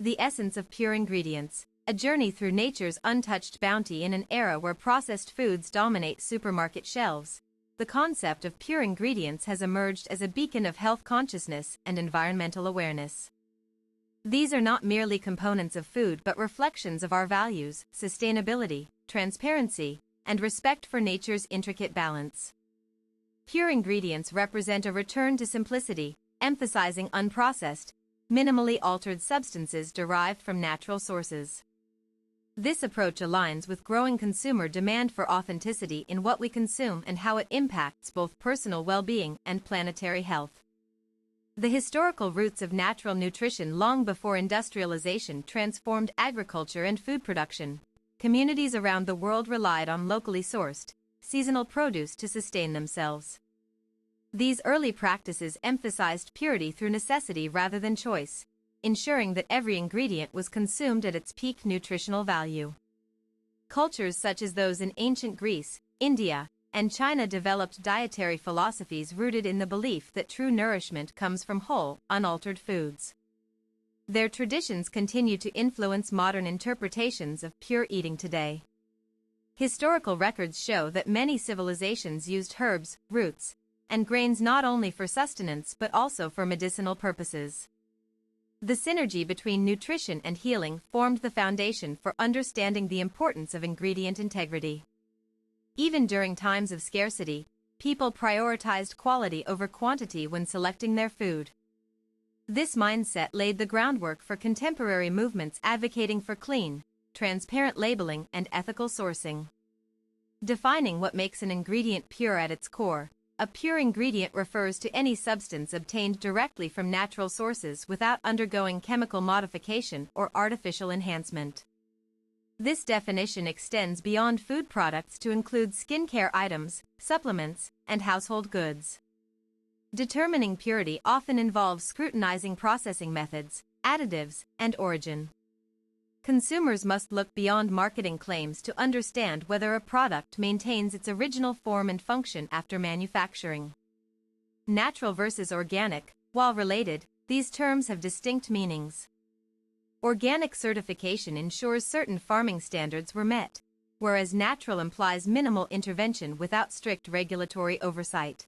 The essence of pure ingredients, a journey through nature's untouched bounty in an era where processed foods dominate supermarket shelves. The concept of pure ingredients has emerged as a beacon of health consciousness and environmental awareness. These are not merely components of food but reflections of our values, sustainability, transparency, and respect for nature's intricate balance. Pure ingredients represent a return to simplicity, emphasizing unprocessed, minimally altered substances derived from natural sources. This approach aligns with growing consumer demand for authenticity in what we consume and how it impacts both personal well-being and planetary health. The historical roots of natural nutrition long before industrialization transformed agriculture and food production. Communities around the world relied on locally sourced, seasonal produce to sustain themselves. These early practices emphasized purity through necessity rather than choice, ensuring that every ingredient was consumed at its peak nutritional value. Cultures such as those in ancient Greece, India, and China developed dietary philosophies rooted in the belief that true nourishment comes from whole, unaltered foods. Their traditions continue to influence modern interpretations of pure eating today. Historical records show that many civilizations used herbs, roots, and grains not only for sustenance but also for medicinal purposes. The synergy between nutrition and healing formed the foundation for understanding the importance of ingredient integrity. Even during times of scarcity, people prioritized quality over quantity when selecting their food. This mindset laid the groundwork for contemporary movements advocating for clean, transparent labeling and ethical sourcing. Defining what makes an ingredient pure at its core, a pure ingredient refers to any substance obtained directly from natural sources without undergoing chemical modification or artificial enhancement. This definition extends beyond food products to include skincare items, supplements, and household goods. Determining purity often involves scrutinizing processing methods, additives, and origin. Consumers must look beyond marketing claims to understand whether a product maintains its original form and function after manufacturing. Natural versus organic, while related, these terms have distinct meanings. Organic certification ensures certain farming standards were met, whereas natural implies minimal intervention without strict regulatory oversight.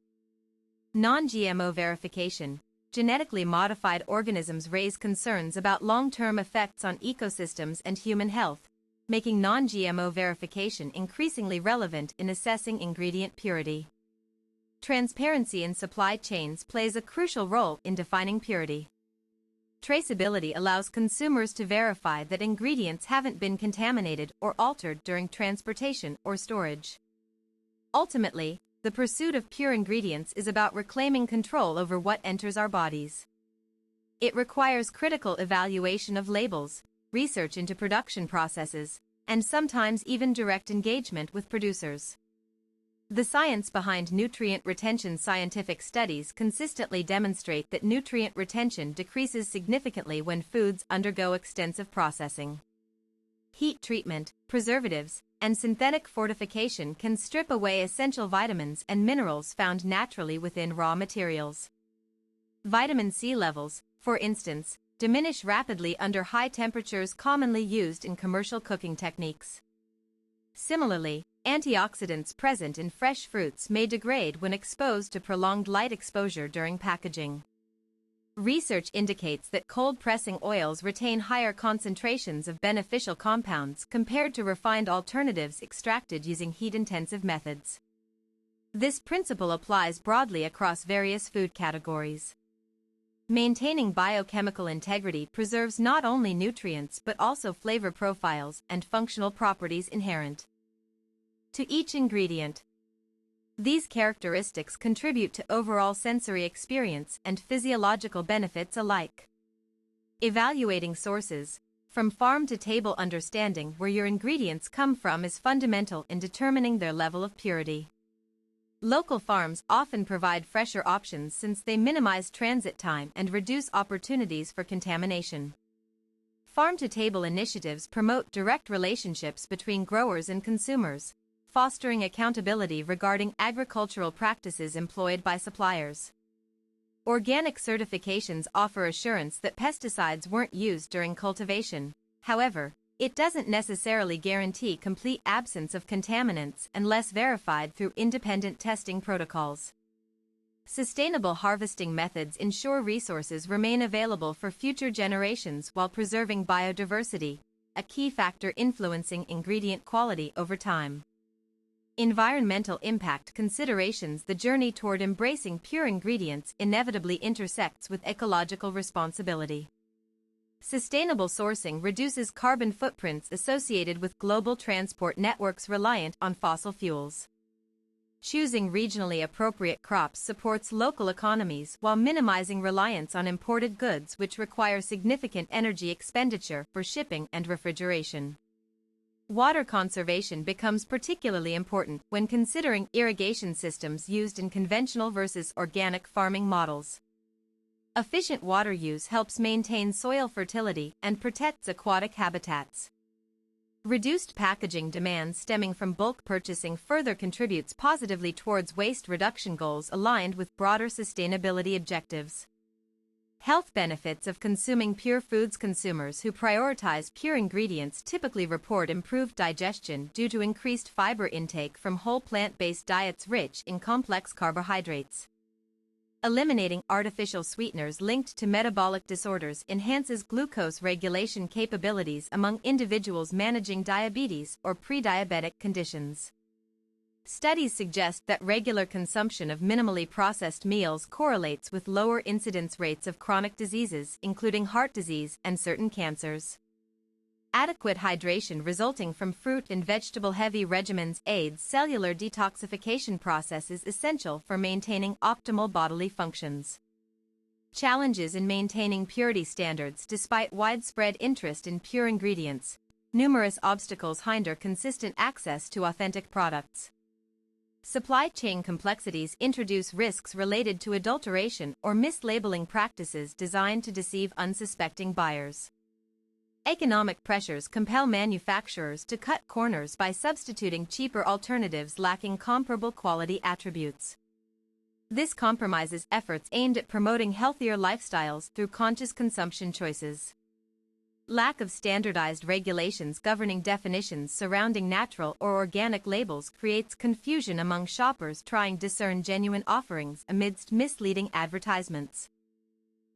Non-GMO verification. Genetically modified organisms raise concerns about long-term effects on ecosystems and human health, making non-GMO verification increasingly relevant in assessing ingredient purity. Transparency in supply chains plays a crucial role in defining purity. Traceability allows consumers to verify that ingredients haven't been contaminated or altered during transportation or storage. Ultimately, the pursuit of pure ingredients is about reclaiming control over what enters our bodies. It requires critical evaluation of labels, research into production processes, and sometimes even direct engagement with producers. The science behind nutrient retention. Scientific studies consistently demonstrate that nutrient retention decreases significantly when foods undergo extensive processing. Heat treatment, preservatives, and synthetic fortification can strip away essential vitamins and minerals found naturally within raw materials. Vitamin C levels, for instance, diminish rapidly under high temperatures commonly used in commercial cooking techniques. Similarly, antioxidants present in fresh fruits may degrade when exposed to prolonged light exposure during packaging. Research indicates that cold pressing oils retain higher concentrations of beneficial compounds compared to refined alternatives extracted using heat-intensive methods. This principle applies broadly across various food categories. Maintaining biochemical integrity preserves not only nutrients but also flavor profiles and functional properties inherent to each ingredient. These characteristics contribute to overall sensory experience and physiological benefits alike. Evaluating sources, from farm to table. Understanding where your ingredients come from is fundamental in determining their level of purity. Local farms often provide fresher options since they minimize transit time and reduce opportunities for contamination. Farm-to-table initiatives promote direct relationships between growers and consumers, fostering accountability regarding agricultural practices employed by suppliers. Organic certifications offer assurance that pesticides weren't used during cultivation. However, it doesn't necessarily guarantee complete absence of contaminants unless verified through independent testing protocols. Sustainable harvesting methods ensure resources remain available for future generations while preserving biodiversity, a key factor influencing ingredient quality over time. Environmental impact considerations. The journey toward embracing pure ingredients inevitably intersects with ecological responsibility. Sustainable sourcing reduces carbon footprints associated with global transport networks reliant on fossil fuels. Choosing regionally appropriate crops supports local economies while minimizing reliance on imported goods which require significant energy expenditure for shipping and refrigeration. Water conservation becomes particularly important when considering irrigation systems used in conventional versus organic farming models. Efficient water use helps maintain soil fertility and protects aquatic habitats. Reduced packaging demands stemming from bulk purchasing further contributes positively towards waste reduction goals aligned with broader sustainability objectives. Health benefits of consuming pure foods. Consumers who prioritize pure ingredients typically report improved digestion due to increased fiber intake from whole plant-based diets rich in complex carbohydrates. Eliminating artificial sweeteners linked to metabolic disorders enhances glucose regulation capabilities among individuals managing diabetes or pre-diabetic conditions. Studies suggest that regular consumption of minimally processed meals correlates with lower incidence rates of chronic diseases, including heart disease and certain cancers. Adequate hydration resulting from fruit and vegetable-heavy regimens aids cellular detoxification processes essential for maintaining optimal bodily functions. Challenges in maintaining purity standards. Despite widespread interest in pure ingredients, numerous obstacles hinder consistent access to authentic products. Supply chain complexities introduce risks related to adulteration or mislabeling practices designed to deceive unsuspecting buyers. Economic pressures compel manufacturers to cut corners by substituting cheaper alternatives lacking comparable quality attributes. This compromises efforts aimed at promoting healthier lifestyles through conscious consumption choices. Lack of standardized regulations governing definitions surrounding natural or organic labels creates confusion among shoppers trying to discern genuine offerings amidst misleading advertisements.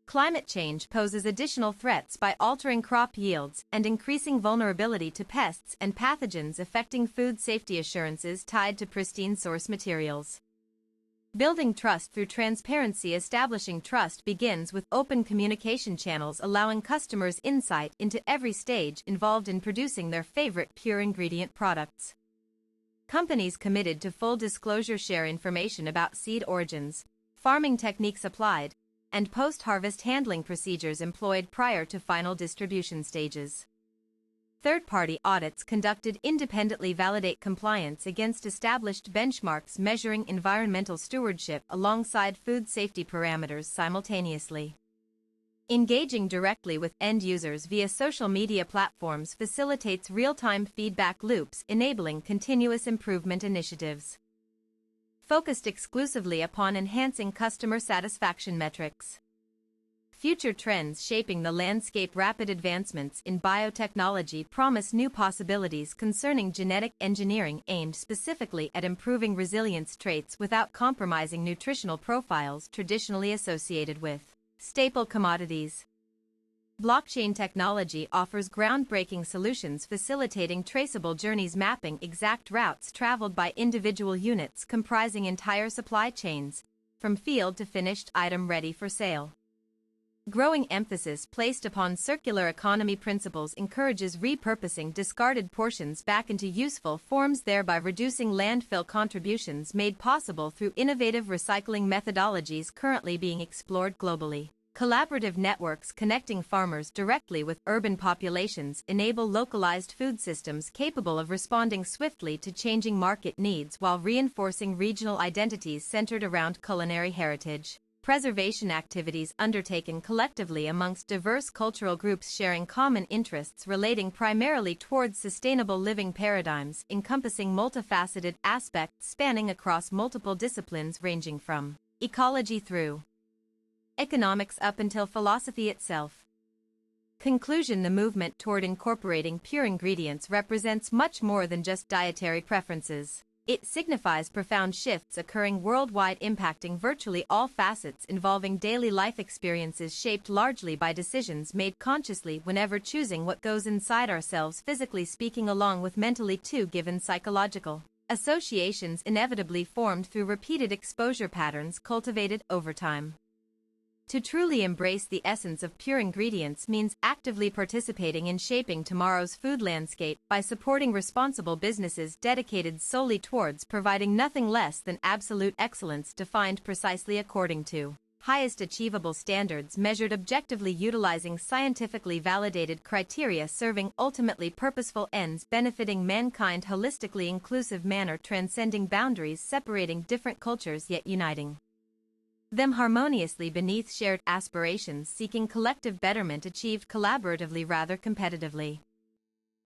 Climate change poses additional threats by altering crop yields and increasing vulnerability to pests and pathogens affecting food safety assurances tied to pristine source materials. Building trust through transparency. Establishing trust begins with open communication channels allowing customers insight into every stage involved in producing their favorite pure ingredient products. Companies committed to full disclosure share information about seed origins, farming techniques applied, and post-harvest handling procedures employed prior to final distribution stages. Third-party audits conducted independently validate compliance against established benchmarks measuring environmental stewardship alongside food safety parameters simultaneously. Engaging directly with end users via social media platforms facilitates real-time feedback loops enabling continuous improvement initiatives. Focused exclusively upon enhancing customer satisfaction metrics. Future trends shaping the landscape. Rapid advancements in biotechnology promise new possibilities concerning genetic engineering aimed specifically at improving resilience traits without compromising nutritional profiles traditionally associated with staple commodities. Blockchain technology offers groundbreaking solutions facilitating traceable journeys mapping exact routes traveled by individual units comprising entire supply chains, from field to finished item ready for sale. Growing emphasis placed upon circular economy principles encourages repurposing discarded portions back into useful forms, thereby reducing landfill contributions made possible through innovative recycling methodologies currently being explored globally. Collaborative networks connecting farmers directly with urban populations enable localized food systems capable of responding swiftly to changing market needs while reinforcing regional identities centered around culinary heritage. Preservation activities undertaken collectively amongst diverse cultural groups sharing common interests relating primarily towards sustainable living paradigms encompassing multifaceted aspects spanning across multiple disciplines ranging from ecology through economics up until philosophy itself. Conclusion: the movement toward incorporating pure ingredients represents much more than just dietary preferences. It signifies profound shifts occurring worldwide, impacting virtually all facets involving daily life experiences, shaped largely by decisions made consciously whenever choosing what goes inside ourselves, physically speaking, along with mentally too, given psychological associations inevitably formed through repeated exposure patterns cultivated over time. To truly embrace the essence of pure ingredients means actively participating in shaping tomorrow's food landscape by supporting responsible businesses dedicated solely towards providing nothing less than absolute excellence, defined precisely according to highest achievable standards measured objectively utilizing scientifically validated criteria, serving ultimately purposeful ends benefiting mankind holistically, inclusive manner, transcending boundaries, separating different cultures yet uniting them harmoniously beneath shared aspirations, seeking collective betterment achieved collaboratively rather competitively.